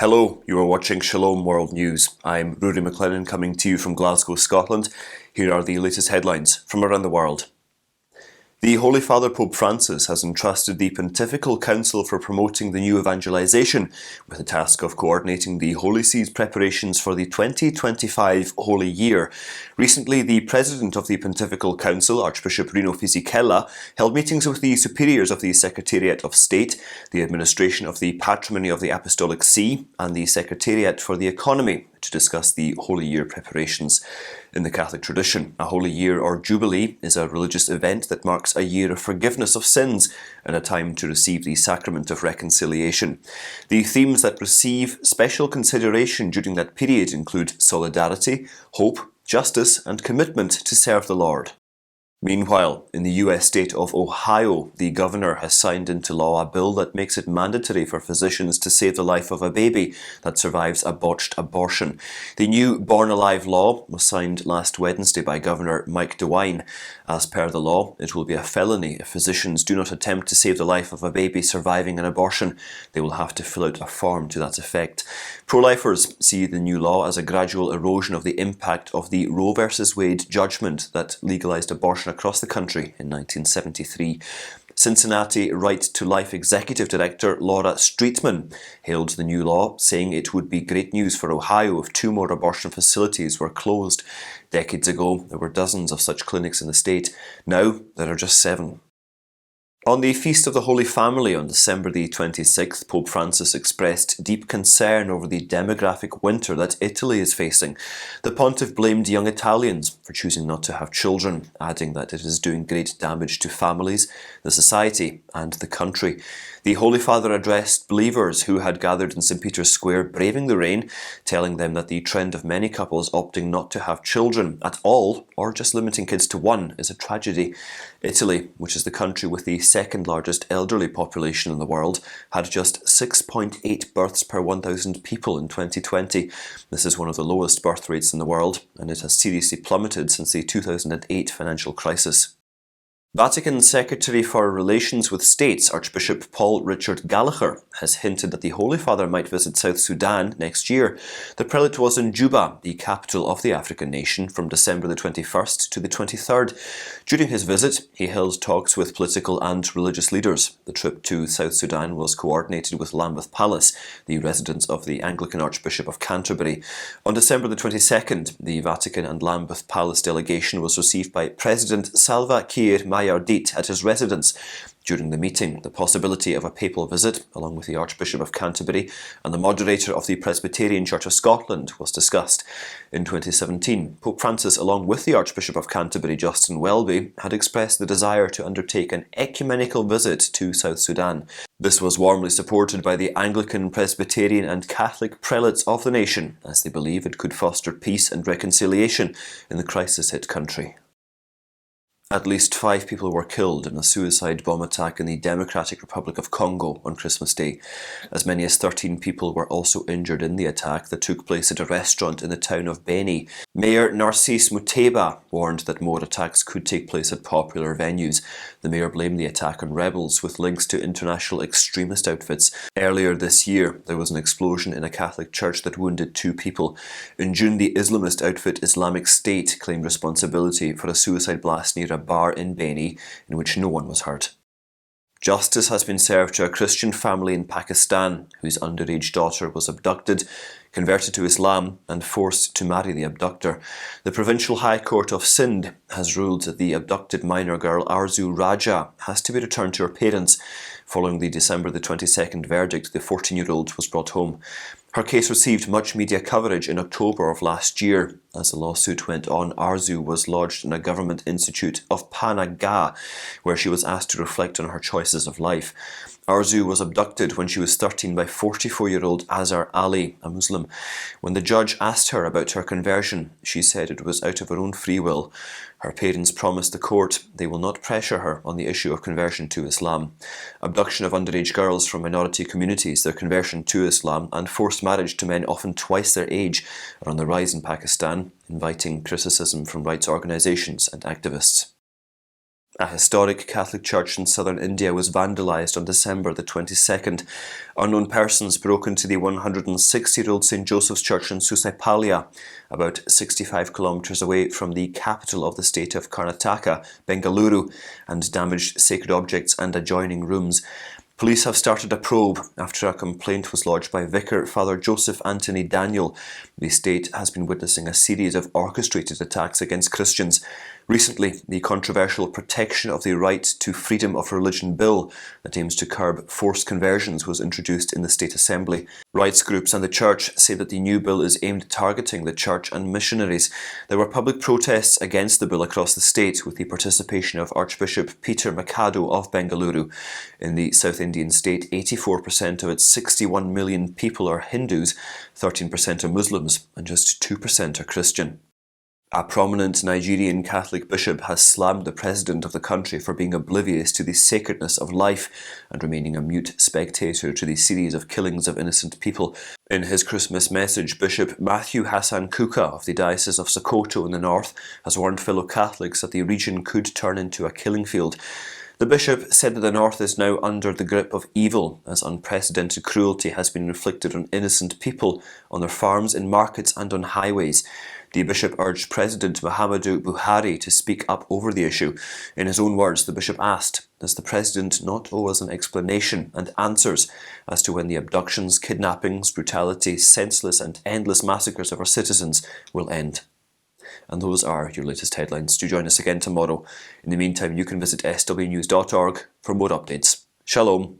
Hello, you are watching Shalom World News. I'm Rory McLennan coming to you from Glasgow, Scotland. Here are the latest headlines from around the world. The Holy Father Pope Francis has entrusted the Pontifical Council for Promoting the New Evangelization with the task of coordinating the Holy See's preparations for the 2025 Holy Year. Recently, the President of the Pontifical Council, Archbishop Rino Fisichella, held meetings with the superiors of the Secretariat of State, the Administration of the Patrimony of the Apostolic See, and the Secretariat for the Economy to discuss the Holy Year preparations. In the Catholic tradition, a Holy Year or Jubilee is a religious event that marks a year of forgiveness of sins and a time to receive the sacrament of reconciliation. The themes that receive special consideration during that period include solidarity, hope, justice, and commitment to serve the Lord. Meanwhile, in the US state of Ohio, the governor has signed into law a bill that makes it mandatory for physicians to save the life of a baby that survives a botched abortion. The new Born Alive law was signed last Wednesday by Governor Mike DeWine. As per the law, it will be a felony if physicians do not attempt to save the life of a baby surviving an abortion. They will have to fill out a form to that effect. Pro-lifers see the new law as a gradual erosion of the impact of the Roe v. Wade judgment that legalized abortion across the country in 1973. Cincinnati Right to Life Executive Director Laura Streetman hailed the new law, saying it would be great news for Ohio if 2 more abortion facilities were closed. Decades ago, there were dozens of such clinics in the state. Now, there are just 7. On the Feast of the Holy Family on December the 26th, Pope Francis expressed deep concern over the demographic winter that Italy is facing. The pontiff blamed young Italians for choosing not to have children, adding that it is doing great damage to families, the society, and the country. The Holy Father addressed believers who had gathered in St. Peter's Square braving the rain, telling them that the trend of many couples opting not to have children at all, or just limiting kids to 1, is a tragedy. Italy, which is the country with the second largest elderly population in the world, had just 6.8 births per 1,000 people in 2020. This is one of the lowest birth rates in the world, and it has seriously plummeted since the 2008 financial crisis. Vatican Secretary for Relations with States, Archbishop Paul Richard Gallagher, has hinted that the Holy Father might visit South Sudan next year. The prelate was in Juba, the capital of the African nation, from December the 21st to the 23rd. During his visit, he held talks with political and religious leaders. The trip to South Sudan was coordinated with Lambeth Palace, the residence of the Anglican Archbishop of Canterbury. On December the 22nd, the Vatican and Lambeth Palace delegation was received by President Salva Kiir Mayardit at his residence. During the meeting, the possibility of a papal visit, along with the Archbishop of Canterbury and the moderator of the Presbyterian Church of Scotland, was discussed. In 2017, Pope Francis, along with the Archbishop of Canterbury, Justin Welby, had expressed the desire to undertake an ecumenical visit to South Sudan. This was warmly supported by the Anglican, Presbyterian and Catholic prelates of the nation, as they believe it could foster peace and reconciliation in the crisis-hit country. At least 5 people were killed in a suicide bomb attack in the Democratic Republic of Congo on Christmas Day. As many as 13 people were also injured in the attack that took place at a restaurant in the town of Beni. Mayor Narcisse Muteba warned that more attacks could take place at popular venues. The mayor blamed the attack on rebels with links to international extremist outfits. Earlier this year, there was an explosion in a Catholic church that wounded 2 people. In June, the Islamist outfit Islamic State claimed responsibility for a suicide blast near a bar in Beni in which no one was hurt. Justice has been served to a Christian family in Pakistan whose underage daughter was abducted, converted to Islam and forced to marry the abductor. The Provincial High Court of Sindh has ruled that the abducted minor girl Arzu Raja has to be returned to her parents. Following the December the 22nd verdict, the 14-year-old was brought home. Her case received much media coverage in October of last year. As the lawsuit went on, Arzu was lodged in a government institute of Panagar, where she was asked to reflect on her choices of life. Arzu was abducted when she was 13 by 44-year-old Azhar Ali, a Muslim. When the judge asked her about her conversion, she said it was out of her own free will. Her parents promised the court they will not pressure her on the issue of conversion to Islam. Abduction of underage girls from minority communities, their conversion to Islam, and forced marriage to men often twice their age are on the rise in Pakistan, inviting criticism from rights organisations and activists. A historic Catholic church in southern India was vandalized on December the 22nd. Unknown persons broke into the 160-year-old St. Joseph's Church in Susaipalia, about 65 kilometres away from the capital of the state of Karnataka, Bengaluru, and damaged sacred objects and adjoining rooms. Police have started a probe after a complaint was lodged by Vicar Father Joseph Anthony Daniel. The state has been witnessing a series of orchestrated attacks against Christians. Recently, the controversial Protection of the Right to Freedom of Religion Bill that aims to curb forced conversions was introduced in the State Assembly. Rights groups and the Church say that the new bill is aimed at targeting the Church and missionaries. There were public protests against the bill across the state, with the participation of Archbishop Peter Mikado of Bengaluru. In the South Indian state, 84% of its 61 million people are Hindus, 13% are Muslims, and just 2% are Christian. A prominent Nigerian Catholic bishop has slammed the president of the country for being oblivious to the sacredness of life and remaining a mute spectator to the series of killings of innocent people. In his Christmas message, Bishop Matthew Hassan Kuka of the Diocese of Sokoto in the north has warned fellow Catholics that the region could turn into a killing field. The bishop said that the north is now under the grip of evil, as unprecedented cruelty has been inflicted on innocent people, on their farms, in markets and on highways. The bishop urged President Muhammadu Buhari to speak up over the issue. In his own words, the bishop asked, "Does the president not owe us an explanation and answers as to when the abductions, kidnappings, brutality, senseless and endless massacres of our citizens will end?" And those are your latest headlines. Do join us again tomorrow. In the meantime, you can visit swnews.org for more updates. Shalom.